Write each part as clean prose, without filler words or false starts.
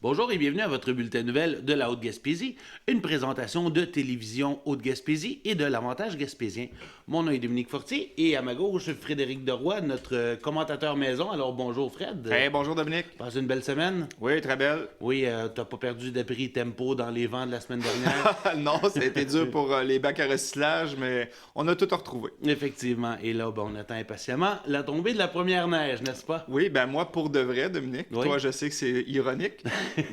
Bonjour et bienvenue à votre bulletin de nouvelles de la Haute-Gaspésie, une présentation de Télévision Haute-Gaspésie et de l'Avantage gaspésien. Mon nom est Dominique Fortier et à ma gauche, Frédéric Deroy, notre commentateur maison. Alors bonjour Fred. Hey, bonjour Dominique. Passe une belle semaine. Oui, très belle. Oui, t'as pas perdu de prix tempo dans les vents de la semaine dernière. Non, ça a été dur pour les bacs à recyclage, mais on a tout retrouvé. Effectivement. Et là, on attend impatiemment la tombée de la première neige, n'est-ce pas? Oui, ben moi, pour de vrai, Dominique, Oui. toi, je sais que c'est ironique,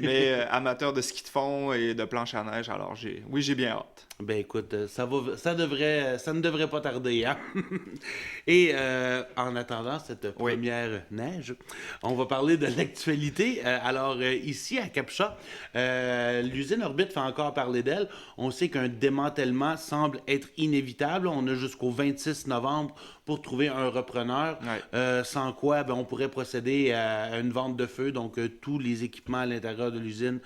mais amateur de ski de fond et de planche à neige, alors j'ai bien hâte. Ben écoute, ça ne devrait pas tarder, hein? Et en attendant cette Oui. première neige, on va parler de l'actualité. Ici à Capcha, l'usine Orbit fait encore parler d'elle. On sait qu'un démantèlement semble être inévitable. On a jusqu'au 26 novembre pour trouver un repreneur. Ouais. Sans quoi, on pourrait procéder à une vente de feu. Donc, tous les équipements à l'intérieur de l'usine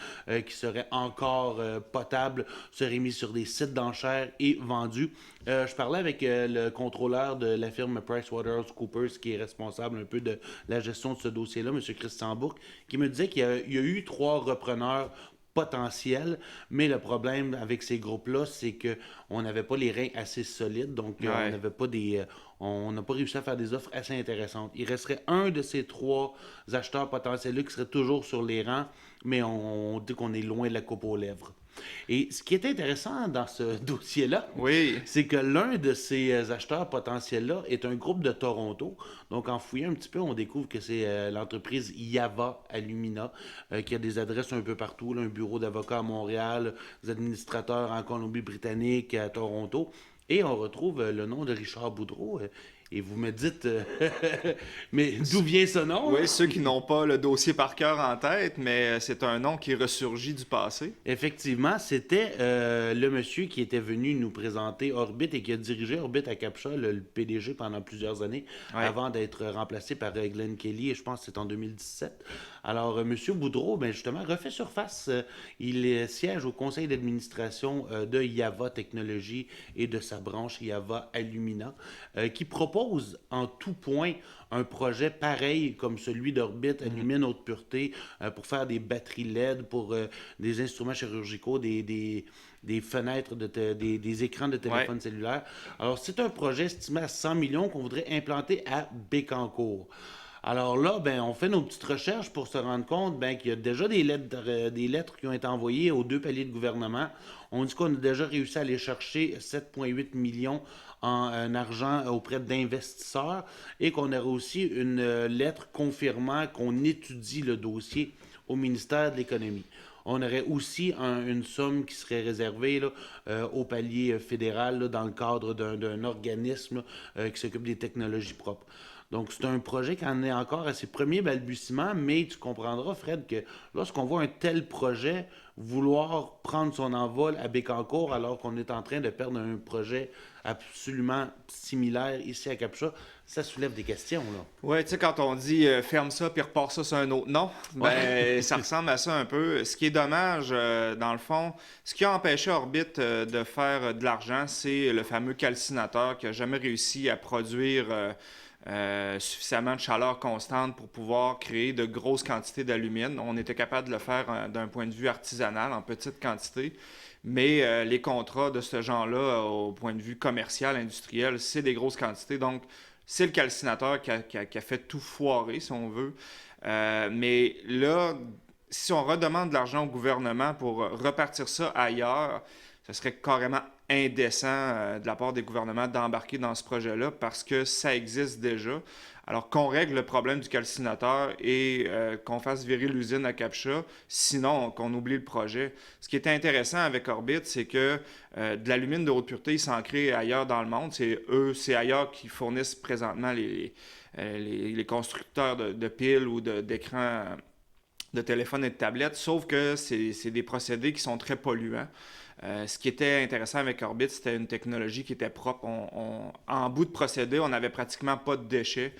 qui seraient encore potables seraient mis sur des sites d'enchères et vendus. Je parlais avec le contrôleur de la firme PricewaterhouseCoopers qui est responsable un peu de la gestion de ce dossier-là, M. Christian Bourque, qui me disait qu'il y a eu 3 repreneurs potentiels, mais le problème avec ces groupes-là, c'est qu'on n'avait pas les reins assez solides, donc Ouais. on n'avait pas on n'a pas réussi à faire des offres assez intéressantes. Il resterait un de ces 3 acheteurs potentiels-là qui serait toujours sur les rangs, mais on dit qu'on est loin de la coupe aux lèvres. Et ce qui est intéressant dans ce dossier-là, Oui. c'est que l'un de ces acheteurs potentiels-là est un groupe de Toronto. Donc, en fouillant un petit peu, on découvre que c'est l'entreprise Yava Alumina, qui a des adresses un peu partout, là, un bureau d'avocats à Montréal, des administrateurs en Colombie-Britannique, à Toronto. Et on retrouve le nom de Richard Boudreau. Et vous me dites, mais d'où vient ce nom? Oui, ceux qui n'ont pas le dossier par cœur en tête, mais c'est un nom qui ressurgit du passé. Effectivement, c'était le monsieur qui était venu nous présenter Orbit et qui a dirigé Orbit à Capcha, le PDG, pendant plusieurs années, Ouais. avant d'être remplacé par Glenn Kelly, et je pense que c'est en 2017. Alors, monsieur Boudreau, justement, refait surface. Il siège au conseil d'administration de Yava Technologies et de sa branche Yava Alumina, qui propose en tout point un projet pareil comme celui d'Orbit, Alumine Haute Pureté, pour faire des batteries LED, pour des instruments chirurgicaux, des fenêtres, des écrans de téléphone cellulaire. Alors, c'est un projet estimé à 100 millions qu'on voudrait implanter à Bécancour. Alors là, on fait nos petites recherches pour se rendre compte qu'il y a déjà des lettres qui ont été envoyées aux 2 paliers de gouvernement. On dit qu'on a déjà réussi à aller chercher 7,8 millions en argent auprès d'investisseurs et qu'on aurait aussi une lettre confirmant qu'on étudie le dossier au ministère de l'Économie. On aurait aussi une somme qui serait réservée là, au palier fédéral là, dans le cadre d'un organisme qui s'occupe des technologies propres. Donc, c'est un projet qui en est encore à ses premiers balbutiements, mais tu comprendras, Fred, que lorsqu'on voit un tel projet vouloir prendre son envol à Bécancour alors qu'on est en train de perdre un projet absolument similaire ici à Capcha, ça soulève des questions, là. Ouais, tu sais, quand on dit ferme ça puis repars ça sur un autre nom, ça ressemble à ça un peu. Ce qui est dommage, dans le fond, ce qui a empêché Orbit de faire de l'argent, c'est le fameux calcinateur qui a jamais réussi à produire suffisamment de chaleur constante pour pouvoir créer de grosses quantités d'alumine. On était capable de le faire d'un point de vue artisanal, en petite quantité. Mais les contrats de ce genre-là, au point de vue commercial, industriel, c'est des grosses quantités. Donc, c'est le calcinateur qui a fait tout foirer, si on veut. Mais là, si on redemande de l'argent au gouvernement pour repartir ça ailleurs, ce serait carrément indécent de la part des gouvernements d'embarquer dans ce projet-là parce que ça existe déjà. Alors qu'on règle le problème du calcinateur et qu'on fasse virer l'usine à Capcha, sinon qu'on oublie le projet. Ce qui est intéressant avec Orbit, c'est que de l'alumine de haute pureté, ils s'en créent ailleurs dans le monde. C'est ailleurs qui fournissent présentement les constructeurs de piles ou d'écrans de téléphone et de tablette, sauf que c'est des procédés qui sont très polluants. Ce qui était intéressant avec Orbit, c'était une technologie qui était propre. En bout de procédé, on n'avait pratiquement pas de déchets,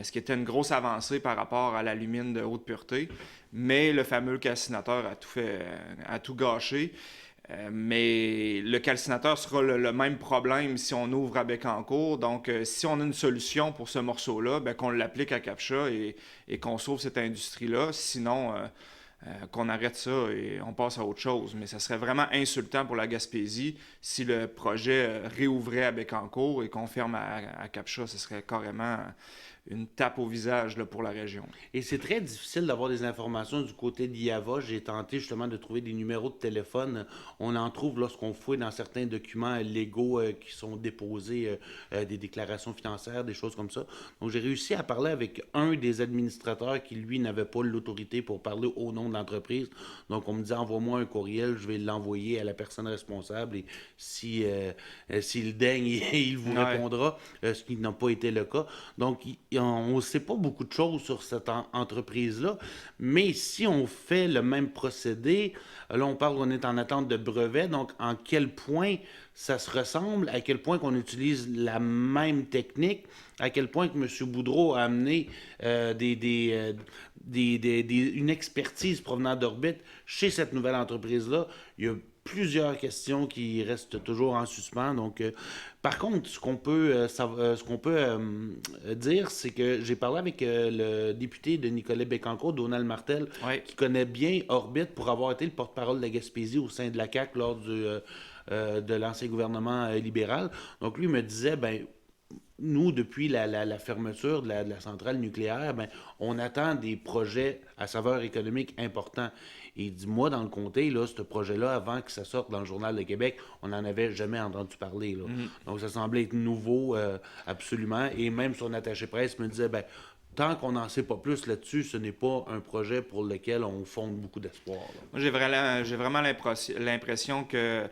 ce qui était une grosse avancée par rapport à l'alumine de haute pureté. Mais le fameux calcinateur a tout gâché. Mais le calcinateur sera le même problème si on ouvre à Bécancour. Donc, si on a une solution pour ce morceau-là, qu'on l'applique à Capcha et qu'on sauve cette industrie-là. Sinon, qu'on arrête ça et on passe à autre chose. Mais ça serait vraiment insultant pour la Gaspésie si le projet réouvrait à Bécancour et qu'on ferme à Cap-Chat. Ce serait carrément une tape au visage là, pour la région. Et c'est très difficile d'avoir des informations du côté d'IAVA. J'ai tenté justement de trouver des numéros de téléphone. On en trouve lorsqu'on fouille dans certains documents légaux qui sont déposés, des déclarations financières, des choses comme ça. Donc j'ai réussi à parler avec un des administrateurs qui, lui, n'avait pas l'autorité pour parler au nom de l'entreprise. Donc on me dit, envoie-moi un courriel, je vais l'envoyer à la personne responsable et si, s'il daigne, il vous répondra, ce qui n'a pas été le cas. Donc on ne sait pas beaucoup de choses sur cette entreprise-là, mais si on fait le même procédé, là on parle qu'on est en attente de brevet, donc en quel point ça se ressemble, à quel point qu'on utilise la même technique, à quel point que M. Boudreau a amené une expertise provenant d'Orbit chez cette nouvelle entreprise-là. Il y a plusieurs questions qui restent toujours en suspens. Donc, par contre, ce qu'on peut dire, c'est que j'ai parlé avec le député de Nicolet Bécancour, Donald Martel, qui connaît bien Orbit pour avoir été le porte-parole de la Gaspésie au sein de la CAQ lors de l'ancien gouvernement libéral. Donc, lui me disait, nous, depuis la fermeture de la centrale nucléaire, on attend des projets à saveur économique importants. Et il dit, moi, dans le comté, là, ce projet-là, avant que ça sorte dans le Journal de Québec, on n'en avait jamais entendu parler. Là. Donc, ça semblait être nouveau, absolument. Et même son attaché presse me disait, tant qu'on n'en sait pas plus là-dessus, ce n'est pas un projet pour lequel on fonde beaucoup d'espoir. Moi, j'ai vraiment l'impression que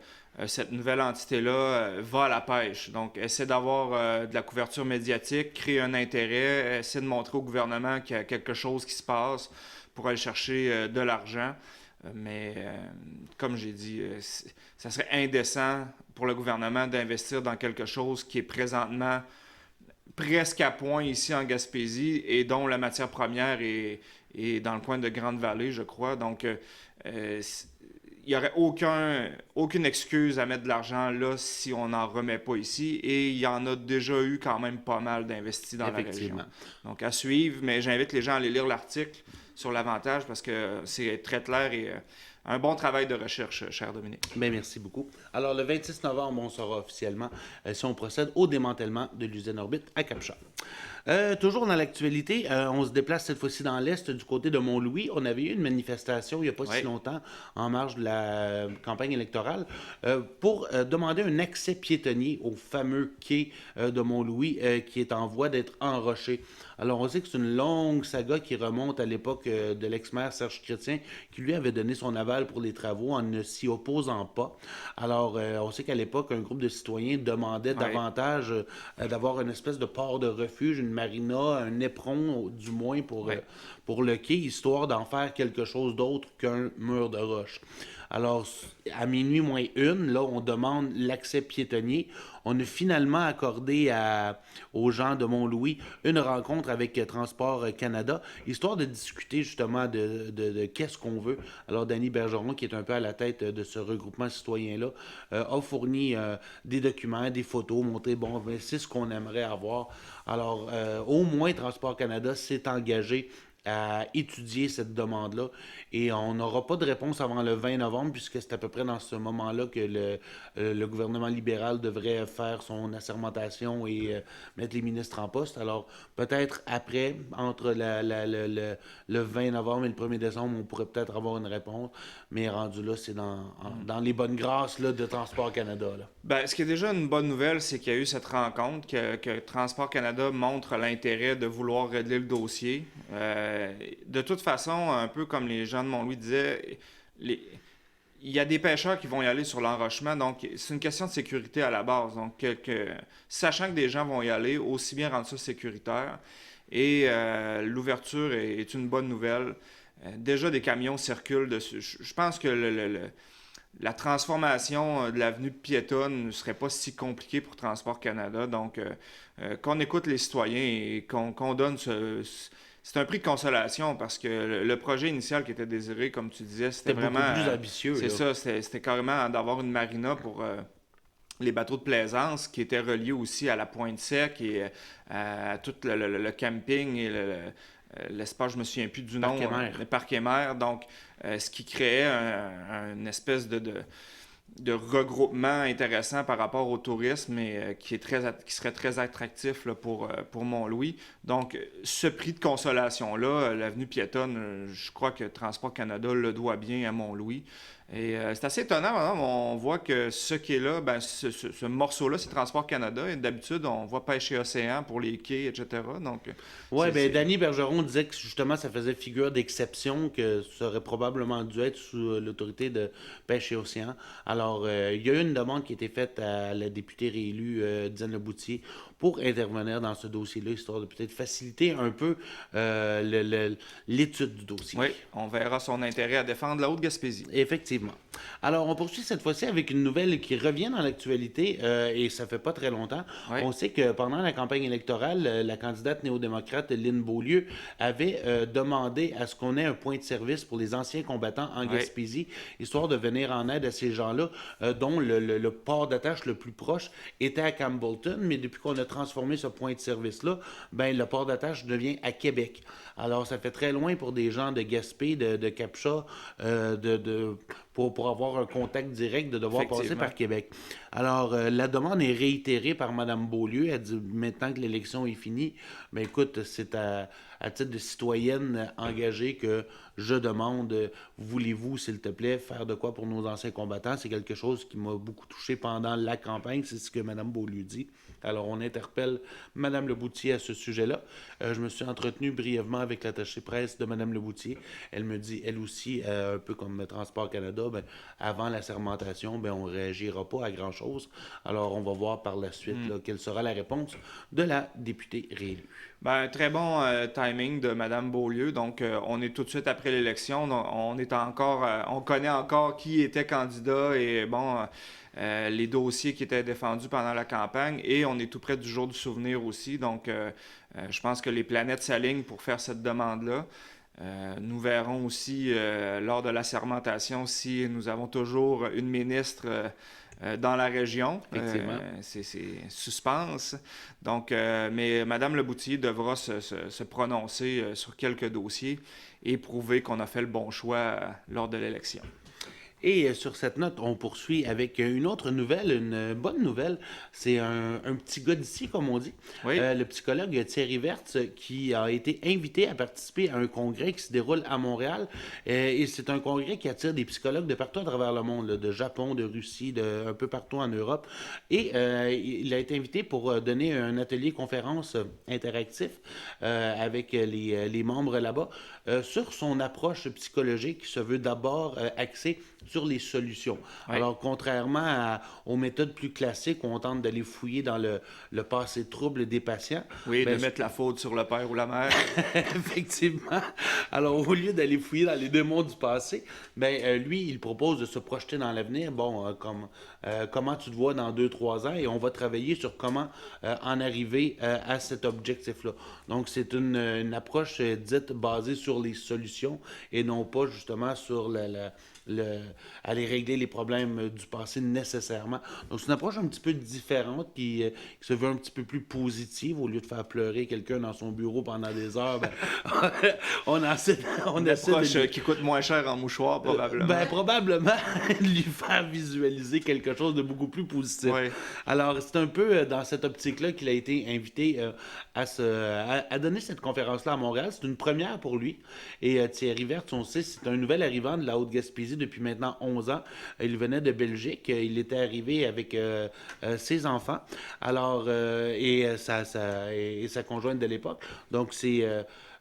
cette nouvelle entité-là va à la pêche. Donc, essaie d'avoir de la couverture médiatique, créer un intérêt, essaie de montrer au gouvernement qu'il y a quelque chose qui se passe pour aller chercher de l'argent. Mais, comme j'ai dit, ça serait indécent pour le gouvernement d'investir dans quelque chose qui est présentement presque à point ici en Gaspésie et dont la matière première est dans le coin de Grande-Vallée, je crois. Donc, il n'y aurait aucune excuse à mettre de l'argent là si on n'en remet pas ici. Et il y en a déjà eu quand même pas mal d'investis dans la région. Donc, à suivre, mais j'invite les gens à aller lire l'article sur l'avantage parce que c'est très clair et un bon travail de recherche, cher Dominique. Merci beaucoup. Alors, le 26 novembre, on saura officiellement si on procède au démantèlement de l'usine Orbit à Cap-Chat. Toujours dans l'actualité, on se déplace cette fois-ci dans l'Est du côté de Mont-Louis. On avait eu une manifestation il n'y a pas si longtemps en marge de la campagne électorale pour demander un accès piétonnier au fameux quai de Mont-Louis qui est en voie d'être enroché. Alors, on sait que c'est une longue saga qui remonte à l'époque de l'ex-maire Serge Chrétien qui lui avait donné son aval pour les travaux en ne s'y opposant pas. Alors, on sait qu'à l'époque, un groupe de citoyens demandait davantage d'avoir une espèce de port de refuge, une marina, un éperon, du moins, pour le quai, histoire d'en faire quelque chose d'autre qu'un mur de roche. Alors, à minuit moins une, là, on demande l'accès piétonnier. On a finalement accordé aux gens de Mont-Louis une rencontre avec Transport Canada, histoire de discuter justement de qu'est-ce qu'on veut. Alors, Danny Bergeron, qui est un peu à la tête de ce regroupement citoyen-là, a fourni des documents, des photos, montré, c'est ce qu'on aimerait avoir. Alors, au moins, Transport Canada s'est engagé à étudier cette demande-là. Et on n'aura pas de réponse avant le 20 novembre, puisque c'est à peu près dans ce moment-là que le gouvernement libéral devrait faire son assermentation et mettre les ministres en poste. Alors, peut-être après, entre le 20 novembre et le 1er décembre, on pourrait peut-être avoir une réponse. Mais rendu là, c'est dans les bonnes grâces là, de Transport Canada. Là. Ce qui est déjà une bonne nouvelle, c'est qu'il y a eu cette rencontre, que Transport Canada montre l'intérêt de vouloir régler le dossier. De toute façon, un peu comme les gens de Mont-Louis disaient, il y a des pêcheurs qui vont y aller sur l'enrochement, donc c'est une question de sécurité à la base. Donc, sachant que des gens vont y aller, aussi bien rendre ça sécuritaire. Et l'ouverture est une bonne nouvelle. Déjà, des camions circulent dessus. Je pense que la transformation de l'avenue piétonne ne serait pas si compliquée pour Transport Canada. Donc, qu'on écoute les citoyens et qu'on donne c'est un prix de consolation parce que le projet initial qui était désiré, comme tu disais, c'était vraiment beaucoup plus ambitieux. C'est ça, c'était carrément d'avoir une marina pour les bateaux de plaisance qui étaient reliés aussi à la Pointe-Sec et à tout le camping et l'espace, je me souviens plus du nom, Parc-et-Mer. le Parc-et-Mer. Donc, ce qui créait une espèce de regroupement intéressant par rapport au tourisme et qui serait très attractif là, pour Mont-Louis. Donc, ce prix de consolation-là, l'avenue piétonne, je crois que Transport Canada le doit bien à Mont-Louis. Et c'est assez étonnant, hein, on voit que ce qui est là, ben, ce morceau-là, c'est Transport Canada. Et d'habitude, on voit Pêche et Océan pour les quais, etc. Donc, Oui, ben Danny Bergeron disait que justement ça faisait figure d'exception, que ça aurait probablement dû être sous l'autorité de Pêche et Océan. Alors, il y a eu une demande qui a été faite à la députée réélue Diane Leboutier pour intervenir dans ce dossier-là, histoire de peut-être faciliter un peu l'étude du dossier. oui, on verra son intérêt à défendre la Haute-Gaspésie. Effectivement. Alors, on poursuit cette fois-ci avec une nouvelle qui revient dans l'actualité et ça fait pas très longtemps. Oui. On sait que pendant la campagne électorale, la candidate néo-démocrate Lynn Beaulieu avait demandé à ce qu'on ait un point de service pour les anciens combattants en Oui. Gaspésie, histoire de venir en aide à ces gens-là dont le port d'attache le plus proche était à Campbellton, mais depuis qu'on a transformé ce point de service-là, ben, le port d'attache devient à Québec. Alors, ça fait très loin pour des gens de Gaspé, de Capcha, pour avoir un contact direct, de devoir passer Effectivement. par Québec. Alors, la demande est réitérée par Mme Beaulieu. Elle dit, maintenant que l'élection est finie, ben écoute, c'est à titre de citoyenne engagée que je demande, voulez-vous, s'il te plaît, faire de quoi pour nos anciens combattants? C'est quelque chose qui m'a beaucoup touché pendant la campagne, c'est ce que Mme Beaulieu dit. Alors, on interpelle Mme Leboutier à ce sujet-là. Je me suis entretenu brièvement avec l'attachée presse de Mme Leboutier. Elle me dit, elle aussi, un peu comme Transport Canada, ben, avant la sermentation, ben, on ne réagira pas à grand-chose. Alors, on va voir par la suite là, quelle sera la réponse de la députée réélue. Ben, très bon timing de Mme Beaulieu. Donc, on est tout de suite après l'élection. Donc, on connaît encore qui était candidat et bon, les dossiers qui étaient défendus pendant la campagne. Et on est tout près du jour du souvenir aussi. Donc, je pense que les planètes s'alignent pour faire cette demande-là. Nous verrons aussi lors de la sermentation si nous avons toujours une ministre dans la région. Effectivement. C'est suspense. Donc, mais Mme Leboutier devra se prononcer sur quelques dossiers et prouver qu'on a fait le bon choix lors de l'élection. Et sur cette note, on poursuit avec une autre nouvelle, une bonne nouvelle. C'est un petit gars d'ici, comme on dit. Oui. Le psychologue Thierry Verts, qui a été invité à participer à un congrès qui se déroule à Montréal. Et c'est un congrès qui attire des psychologues de partout à travers le monde, là, de Japon, de Russie, un peu partout en Europe. Et il a été invité pour donner un atelier conférence interactif avec les membres là-bas sur son approche psychologique qui se veut d'abord axée sur les solutions. Oui. Alors, contrairement aux méthodes plus classiques où on tente d'aller fouiller dans le passé trouble des patients. Oui, ben, de mettre la faute sur le père ou la mère. Effectivement. Alors, au lieu d'aller fouiller dans les démons du passé, ben, lui, il propose de se projeter dans l'avenir. Bon, comment tu te vois dans 2-3 ans et on va travailler sur comment en arriver à cet objectif-là. Donc, c'est une approche dite basée sur les solutions et non pas justement sur aller régler les problèmes du passé nécessairement. Donc, c'est une approche un petit peu différente qui se veut un petit peu plus positive. Au lieu de faire pleurer quelqu'un dans son bureau pendant des heures, ben, on essaie Une approche qui coûte moins cher en mouchoir, probablement. Ben, probablement lui faire visualiser quelque chose de beaucoup plus positif. Oui. Alors, c'est un peu dans cette optique-là qu'il a été invité à donner cette conférence-là à Montréal. C'est une première pour lui. Et Thierry Verts, on sait, c'est un nouvel arrivant de la Haute-Gaspésie depuis maintenant 11 ans. Il venait de Belgique. Il était arrivé avec ses enfants. Alors, et sa conjointe de l'époque. Donc, c'est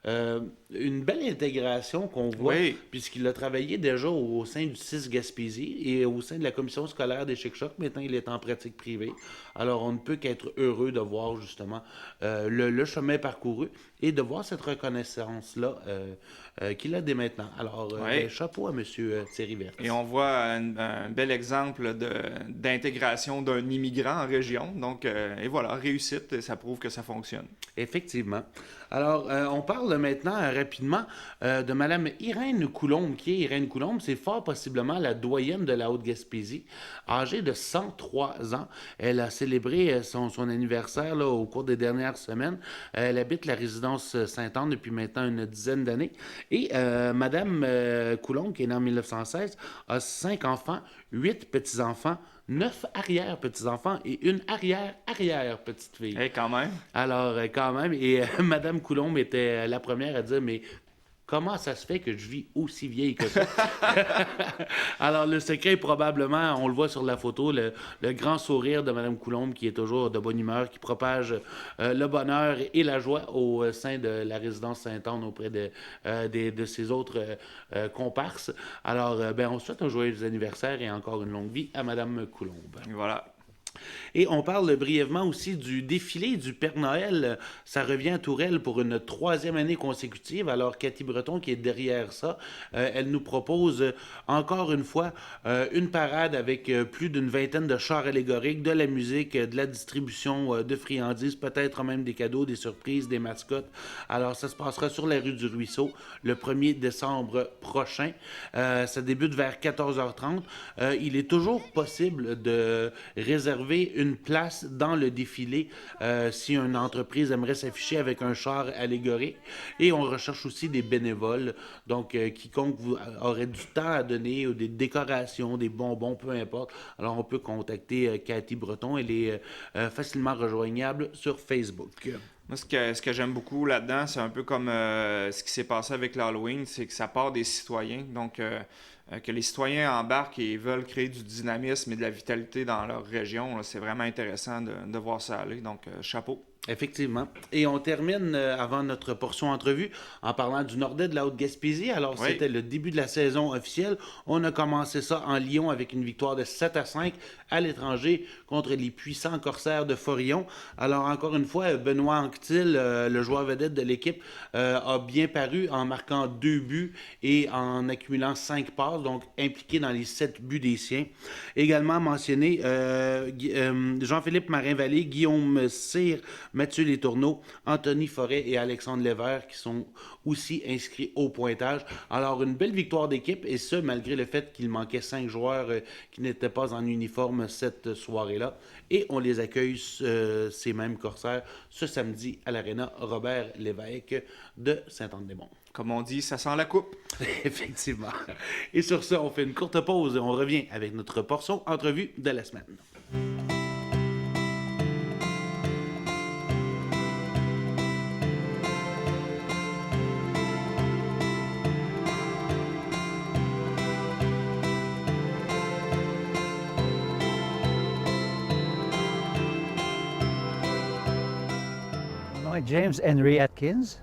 une belle intégration qu'on voit, Oui. puisqu'il a travaillé déjà au sein du CIS Gaspésie et au sein de la commission scolaire des Chic-Chocs. Maintenant, il est en pratique privée. Alors, on ne peut qu'être heureux de voir justement le chemin parcouru et de voir cette reconnaissance-là qu'il a dès maintenant. Alors, Oui. ben, chapeau à M. Thierry Verts. Et on voit un bel exemple d'intégration d'un immigrant en région. Donc, et voilà, réussite, et ça prouve que ça fonctionne. Effectivement. Alors, on parle parle maintenant rapidement de Mme Irène Coulombe. Qui est Irène Coulombe? C'est fort possiblement la doyenne de la Haute-Gaspésie, âgée de 103 ans. Elle a célébré son anniversaire là, au cours des dernières semaines. Elle habite la résidence Sainte-Anne depuis maintenant une dizaine d'années. Et Mme Coulombe, qui est née en 1916, a 5 enfants, 8 petits-enfants, 9 arrière-petits-enfants et une arrière-arrière-petite-fille. Hey, quand même. Alors, quand même, et Madame Coulombe était la première à dire, mais comment ça se fait que je vis aussi vieille que ça? Alors, le secret est probablement, on le voit sur la photo, le grand sourire de Madame Coulombe qui est toujours de bonne humeur, qui propage le bonheur et la joie au sein de la résidence Sainte-Anne auprès de ses autres comparses. Alors, ben, on souhaite un joyeux anniversaire et encore une longue vie à Madame Coulombe. Voilà. Et on parle brièvement aussi du défilé du Père Noël. Ça revient à Tourelle pour une 3e année consécutive. Alors, Cathy Breton, qui est derrière ça, elle nous propose encore une fois une parade avec plus d'une vingtaine de chars allégoriques, de la musique, de la distribution de friandises, peut-être même des cadeaux, des surprises, des mascottes. Alors, ça se passera sur la rue du Ruisseau le 1er décembre prochain. Ça débute vers 14h30. Il est toujours possible de réserver une place dans le défilé si une entreprise aimerait s'afficher avec un char allégorique. Et on recherche aussi des bénévoles, donc quiconque aurait du temps à donner ou des décorations, des bonbons, peu importe. Alors on peut contacter Cathy Breton, elle est facilement rejoignable sur Facebook. Moi, ce que j'aime beaucoup là-dedans, c'est un peu comme ce qui s'est passé avec l'Halloween, c'est que ça part des citoyens. Donc, que les citoyens embarquent et veulent créer du dynamisme et de la vitalité dans leur région, là, c'est vraiment intéressant de voir ça aller. Donc, chapeau. Effectivement. Et on termine avant notre portion entrevue en parlant du Nordais de la Haute-Gaspésie. Alors, Oui. c'était le début de la saison officielle. On a commencé ça en Lyon avec une victoire de 7-5 à l'étranger contre les puissants corsaires de Forillon. Alors, encore une fois, Benoît Anctil, le joueur vedette de l'équipe, a bien paru en marquant 2 buts et en accumulant 5 passes, donc impliqué dans les 7 buts des siens. Également mentionné Jean-Philippe Marin-Vallée, Guillaume Cyr, Mathieu Letourneau, Anthony Forêt et Alexandre Lévert qui sont aussi inscrits au pointage. Alors, une belle victoire d'équipe et ce, malgré le fait qu'il manquait 5 joueurs qui n'étaient pas en uniforme cette soirée-là. Et on les accueille, ces mêmes corsaires, ce samedi à l'Arena Robert Lévesque de Saint-Anne-des-Monts. Comme on dit, ça sent la coupe. Effectivement. Et sur ça, on fait une courte pause et on revient avec notre portion entrevue de la semaine. James Henry Atkins.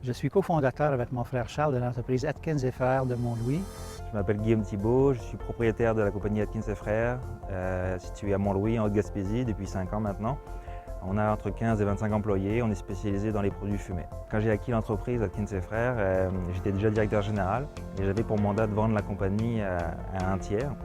Je suis cofondateur avec mon frère Charles de l'entreprise Atkins et Frères de Mont-Louis. Je m'appelle Guillaume Thibault, je suis propriétaire de la compagnie Atkins et Frères, située à Mont-Louis en Haute-Gaspésie depuis 5 ans maintenant. On a entre 15 et 25 employés, on est spécialisé dans les produits fumés. Quand j'ai acquis l'entreprise Atkins et Frères, j'étais déjà directeur général et j'avais pour mandat de vendre la compagnie à un tiers.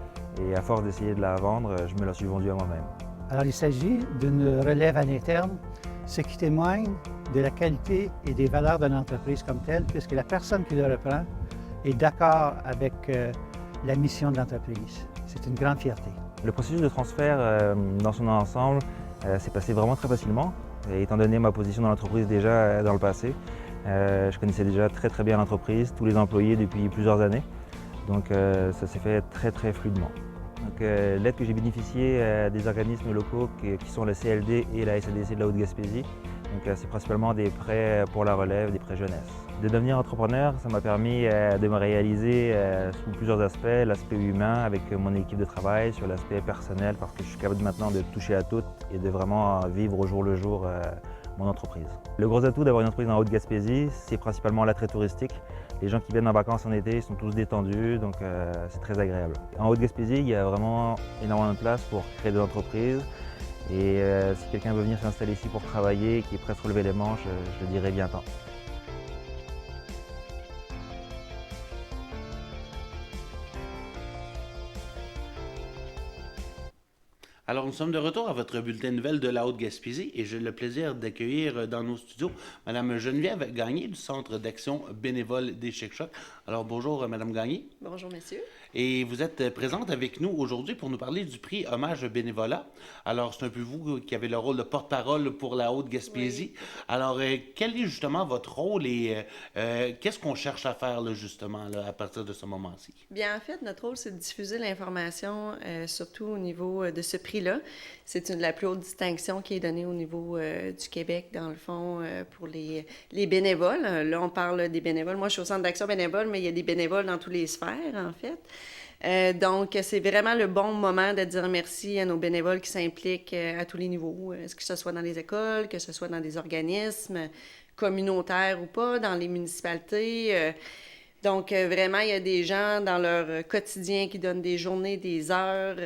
Et à force d'essayer de la vendre, je me la suis vendue à moi-même. Alors il s'agit d'une relève à l'interne, ce qui témoigne de la qualité et des valeurs de l'entreprise comme telle, puisque la personne qui le reprend est d'accord avec la mission de l'entreprise. C'est une grande fierté. Le processus de transfert dans son ensemble s'est passé vraiment très facilement, étant donné ma position dans l'entreprise déjà dans le passé. Je connaissais déjà très bien l'entreprise, tous les employés depuis plusieurs années, donc ça s'est fait très fluidement. L'aide que j'ai bénéficiée des organismes locaux qui sont la CLD et la SADC de la Haute-Gaspésie. C'est principalement des prêts pour la relève, des prêts jeunesse. De devenir entrepreneur, ça m'a permis de me réaliser sous plusieurs aspects. L'aspect humain avec mon équipe de travail, sur l'aspect personnel parce que je suis capable maintenant de toucher à tout et de vraiment vivre au jour le jour mon entreprise. Le gros atout d'avoir une entreprise en Haute-Gaspésie, c'est principalement l'attrait touristique. Les gens qui viennent en vacances en été sont tous détendus, donc c'est très agréable. En Haute-Gaspésie, il y a vraiment énormément de place pour créer des entreprises. Et si quelqu'un veut venir s'installer ici pour travailler, qui est prêt à se relever les manches, je le dirais viens-t'en. Alors, nous sommes de retour à votre bulletin de nouvelles de la Haute-Gaspésie et j'ai le plaisir d'accueillir dans nos studios Mme Geneviève Gagné du Centre d'action bénévole des Chic-Chocs. Alors, bonjour, Mme Gagné. Bonjour, messieurs. Et vous êtes présente avec nous aujourd'hui pour nous parler du prix Hommage bénévolat. Alors, c'est un peu vous qui avez le rôle de porte-parole pour la Haute-Gaspésie. Oui. Alors, quel est justement votre rôle et qu'est-ce qu'on cherche à faire là, justement là, à partir de ce moment-ci? Bien, en fait, notre rôle, c'est de diffuser l'information, surtout au niveau de ce prix-là. C'est la plus haute distinction qui est donnée au niveau du Québec, dans le fond, pour les bénévoles. Là, on parle des bénévoles. Moi, je suis au Centre d'action bénévole, mais il y a des bénévoles dans toutes les sphères, en fait. Donc, c'est vraiment le bon moment de dire merci à nos bénévoles qui s'impliquent à tous les niveaux, que ce soit dans les écoles, que ce soit dans des organismes communautaires ou pas, dans les municipalités. Donc, vraiment, il y a des gens dans leur quotidien qui donnent des journées, des heures,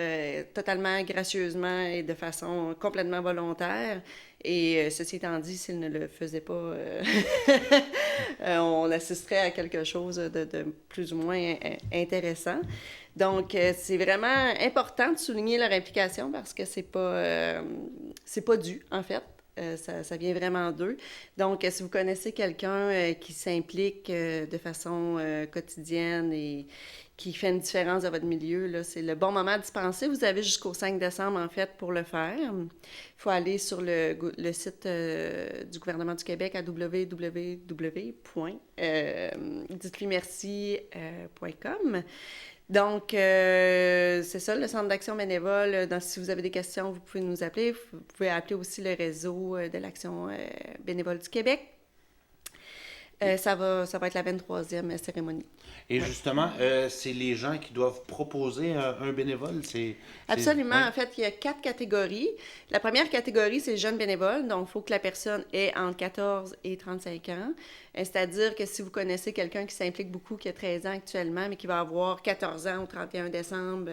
totalement gracieusement et de façon complètement volontaire. Et ceci étant dit, s'ils ne le faisaient pas, on assisterait à quelque chose de plus ou moins intéressant. Donc, c'est vraiment important de souligner leur implication parce que c'est pas dû, en fait. Ça vient vraiment d'eux. Donc, si vous connaissez quelqu'un qui s'implique de façon quotidienne et qui fait une différence dans votre milieu, là, c'est le bon moment d'y penser. Vous avez jusqu'au 5 décembre, en fait, pour le faire. Il faut aller sur le site du gouvernement du Québec à www.dites-lui-merci.com. Donc, c'est ça, le Centre d'action bénévole. Si vous avez des questions, vous pouvez nous appeler. Vous pouvez appeler aussi le réseau de l'Action bénévole du Québec. Ça va être la 23e cérémonie. Et justement, c'est les gens qui doivent proposer un bénévole? Absolument. Oui. En fait, il y a 4 catégories. La première catégorie, c'est jeunes bénévoles. Donc, il faut que la personne ait entre 14 et 35 ans. C'est-à-dire que si vous connaissez quelqu'un qui s'implique beaucoup, qui a 13 ans actuellement, mais qui va avoir 14 ans au 31 décembre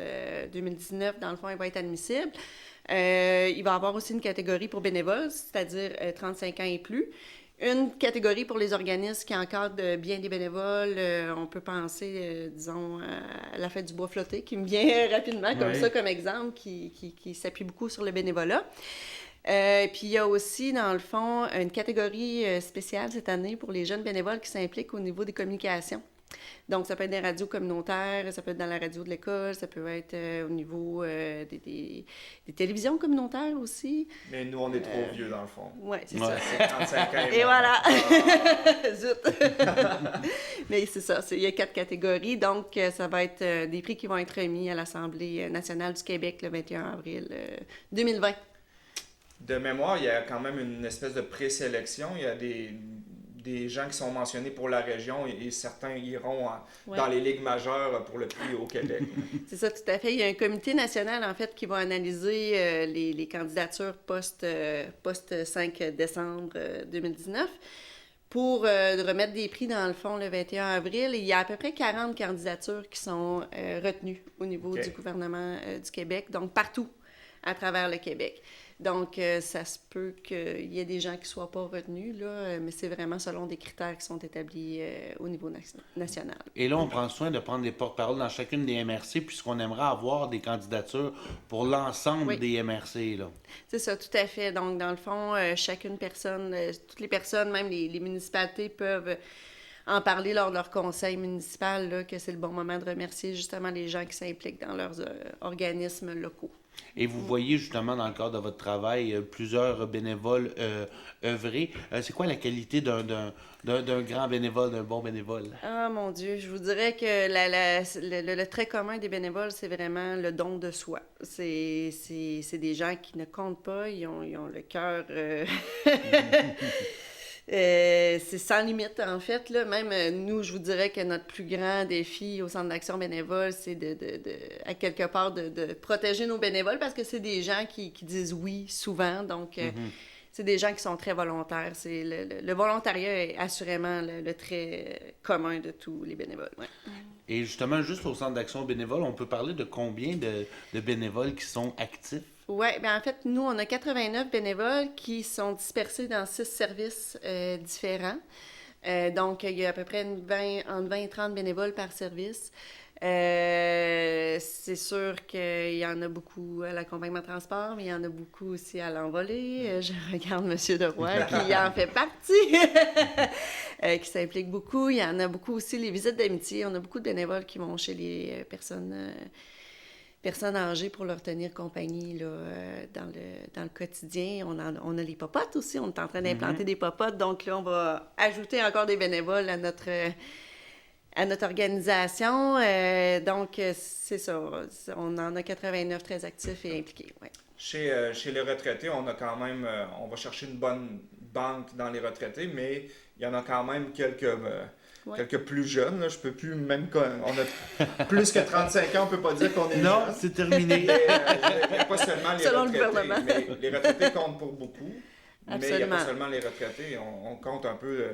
2019, dans le fond, il va être admissible. Il va y avoir aussi une catégorie pour bénévoles, c'est-à-dire 35 ans et plus. Une catégorie pour les organismes qui encadrent bien des bénévoles. On peut penser, disons, à la Fête du bois flotté, qui me vient rapidement comme ça, comme exemple, qui s'appuie beaucoup sur le bénévolat. Puis il y a aussi, dans le fond, une catégorie spéciale cette année pour les jeunes bénévoles qui s'impliquent au niveau des communications. Donc, ça peut être des radios communautaires, ça peut être dans la radio de l'école, ça peut être au niveau des télévisions communautaires aussi. Mais nous, on est trop vieux, dans le fond. Oui, c'est ça. C'est 35 ans. Et voilà! Zut! Mais c'est ça, il y a 4 catégories. Donc, ça va être des prix qui vont être remis à l'Assemblée nationale du Québec le 21 avril 2020. De mémoire, il y a quand même une espèce de présélection. Il y a des gens qui sont mentionnés pour la région et certains iront dans les ligues majeures pour le prix au Québec. C'est ça, tout à fait. Il y a un comité national, en fait, qui va analyser les candidatures post-5 décembre 2019 pour remettre des prix, dans le fond, le 21 avril. Il y a à peu près 40 candidatures qui sont retenues au niveau du gouvernement du Québec, donc partout à travers le Québec. Donc, ça se peut qu'il y ait des gens qui ne soient pas retenus, là, mais c'est vraiment selon des critères qui sont établis au niveau national. Et là, on prend soin de prendre des porte-paroles dans chacune des MRC, puisqu'on aimerait avoir des candidatures pour l'ensemble des MRC. Là. C'est ça, tout à fait. Donc, dans le fond, chacune personne, toutes les personnes, même les municipalités peuvent en parler lors de leur conseil municipal, là, que c'est le bon moment de remercier justement les gens qui s'impliquent dans leurs organismes locaux. Et vous voyez justement dans le cadre de votre travail plusieurs bénévoles œuvrer. C'est quoi la qualité d'un grand bénévole, d'un bon bénévole? Ah mon Dieu, je vous dirais que le trait commun des bénévoles, c'est vraiment le don de soi. C'est des gens qui ne comptent pas, ils ont le cœur... c'est sans limite, en fait. Là. Même nous, je vous dirais que notre plus grand défi au Centre d'action bénévole, c'est à quelque part de protéger nos bénévoles parce que c'est des gens qui disent oui souvent. Donc, c'est des gens qui sont très volontaires. C'est le volontariat est assurément le trait commun de tous les bénévoles. Ouais. Et justement, juste au Centre d'action bénévole, on peut parler de combien de bénévoles qui sont actifs? Oui, bien en fait, nous, on a 89 bénévoles qui sont dispersés dans 6 services différents. Donc, il y a à peu près entre 20 et 30 bénévoles par service. C'est sûr qu'il y en a beaucoup à l'accompagnement transport, mais il y en a beaucoup aussi à l'envolée. Je regarde M. Deroy qui en fait partie, qui s'implique beaucoup. Il y en a beaucoup aussi les visites d'amitié. On a beaucoup de bénévoles qui vont chez les personnes âgées pour leur tenir compagnie là, dans le quotidien. On a les popotes aussi. On est en train d'implanter des popotes. Donc là, on va ajouter encore des bénévoles à notre organisation. Donc, c'est ça. On en a 89 très actifs et impliqués. Ouais. Chez les retraités, on a quand même, on va chercher une bonne banque dans les retraités, mais il y en a quand même quelques plus jeunes. Là. Je peux plus, même quand on a plus que 35 ans, on peut pas dire qu'on est Non, jeune. c'est terminé. Il n'y a pas seulement les Selon le retraités, gouvernement. mais les retraités comptent pour beaucoup. Mais il n'y a Absolument. pas seulement les retraités, on compte un peu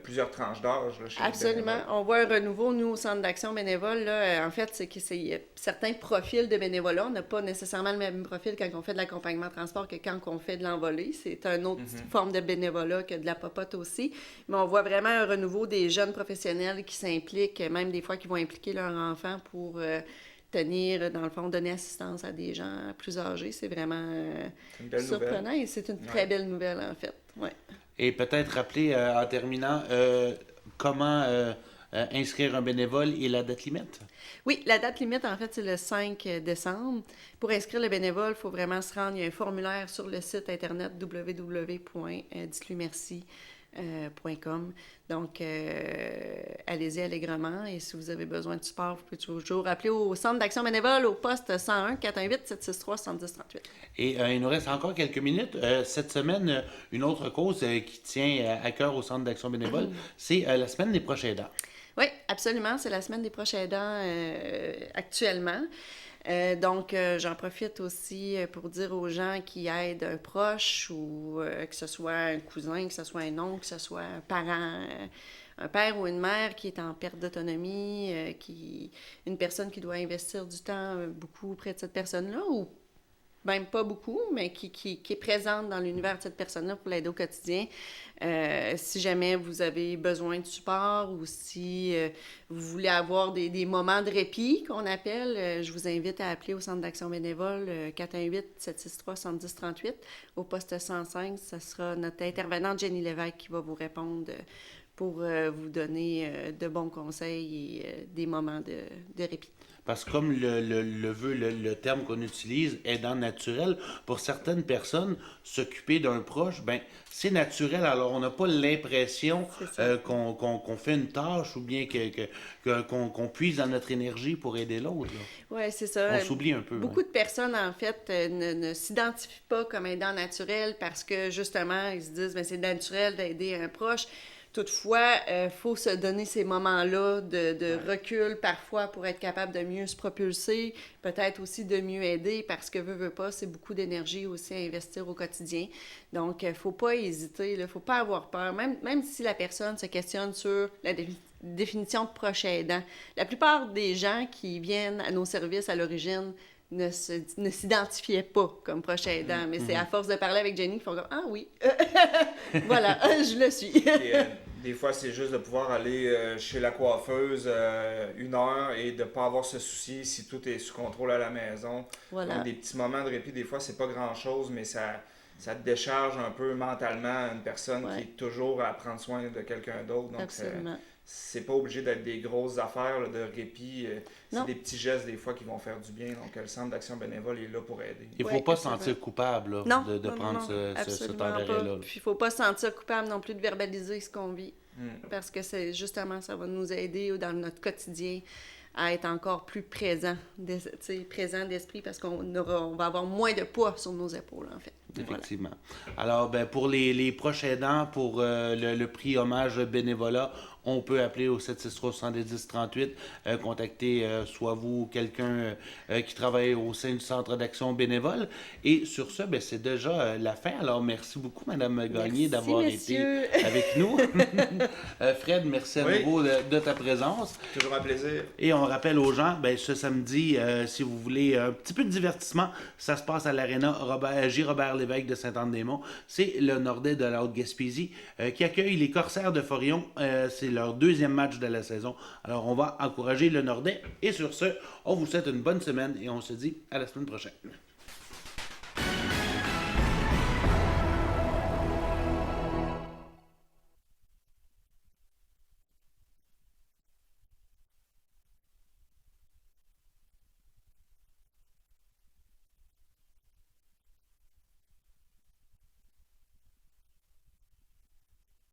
plusieurs tranches d'âge là, chez les Absolument. bénévoles. On voit un renouveau, nous, au Centre d'action bénévole. Là, en fait, c'est qu'il y a certains profils de bénévolat. On n'a pas nécessairement le même profil quand on fait de l'accompagnement transport que quand on fait de l'envolée. C'est une autre forme de bénévolat que de la popote aussi. Mais on voit vraiment un renouveau des jeunes professionnels qui s'impliquent, même des fois qui vont impliquer leurs enfants pour tenir, dans le fond, donner assistance à des gens plus âgés. C'est vraiment C'est une belle surprenant nouvelle. et c'est une très belle nouvelle, en fait. Ouais. Et peut-être rappeler en terminant comment inscrire un bénévole et la date limite. Oui, la date limite, en fait, c'est le 5 décembre. Pour inscrire le bénévole, il faut vraiment se rendre. Il y a un formulaire sur le site internet www.dites-lui-merci.com. Donc, allez-y allègrement. Et si vous avez besoin de support, vous pouvez toujours appeler au Centre d'action bénévole au poste 101 418-763-7038. Et il nous reste encore quelques minutes. Cette semaine, une autre cause qui tient à cœur au Centre d'action bénévole, c'est la semaine des proches aidants. Oui, absolument. C'est la semaine des proches aidants actuellement. Donc, j'en profite aussi pour dire aux gens qui aident un proche ou que ce soit un cousin, que ce soit un oncle, que ce soit un parent, un père ou une mère qui est en perte d'autonomie, une personne qui doit investir du temps beaucoup auprès de cette personne-là ou même pas beaucoup, mais qui est présente dans l'univers de cette personne-là pour l'aider au quotidien. Si jamais vous avez besoin de support ou si vous voulez avoir des moments de répit, qu'on appelle, je vous invite à appeler au Centre d'action bénévole 418-763-7038. Au poste 105, ce sera notre intervenante Jenny Lévesque qui va vous répondre pour vous donner de bons conseils et des moments de répit. Parce que comme le terme qu'on utilise, aidant naturel, pour certaines personnes, s'occuper d'un proche, ben c'est naturel. Alors, on n'a pas l'impression qu'on fait une tâche ou bien qu'on puise dans notre énergie pour aider l'autre. Oui, c'est ça. On s'oublie un peu. Beaucoup de personnes, en fait, ne s'identifient pas comme aidant naturel parce que, justement, ils se disent ben, c'est naturel d'aider un proche. Toutefois, il faut se donner ces moments-là de recul parfois pour être capable de mieux se propulser, peut-être aussi de mieux aider parce que, veut pas, c'est beaucoup d'énergie aussi à investir au quotidien. Donc, il ne faut pas hésiter, il ne faut pas avoir peur, même si la personne se questionne sur la définition de proche aidant. La plupart des gens qui viennent à nos services à l'origine ne s'identifiaient pas comme proche aidant, mais c'est à force de parler avec Jenny qu'ils font comme « Ah oui, voilà, je le suis. » Et, des fois, c'est juste de pouvoir aller chez la coiffeuse 1 heure et de ne pas avoir ce souci si tout est sous contrôle à la maison. Voilà. Donc, des petits moments de répit, des fois, c'est pas grand-chose, mais ça te décharge un peu mentalement une personne qui est toujours à prendre soin de quelqu'un d'autre. Donc, Absolument. c'est pas obligé d'être des grosses affaires là, de répit. C'est Non. des petits gestes des fois qui vont faire du bien. Donc, le Centre d'action bénévole est là pour aider. Il ne faut Ouais, pas se absolument. sentir coupable là, Non, de prendre ce absolument temps pas. d'arrêt-là. Puis il ne faut pas se sentir coupable non plus de verbaliser ce qu'on vit. Parce que c'est justement, ça va nous aider dans notre quotidien à être encore plus présent d'esprit parce qu'on va avoir moins de poids sur nos épaules, en fait. Effectivement. Alors, ben, pour les proches aidants, pour le prix hommage bénévolat, on peut appeler au 763-7038, contacter soit vous ou quelqu'un qui travaille au sein du Centre d'action bénévole. Et sur ce, ben, c'est déjà la fin. Alors, merci beaucoup, Mme Gagné, d'avoir été avec nous. Fred, merci à nouveau de ta présence. Toujours un plaisir. Et on rappelle aux gens, ben, ce samedi, si vous voulez un petit peu de divertissement, ça se passe à l'Aréna J. Robert Lévesque de Sainte-Anne-des-Monts. C'est le Nordais de la Haute-Gaspésie qui accueille les Corsaires de Forion. C'est leur deuxième match de la saison. Alors, on va encourager le Nordais. Et sur ce, on vous souhaite une bonne semaine et on se dit à la semaine prochaine.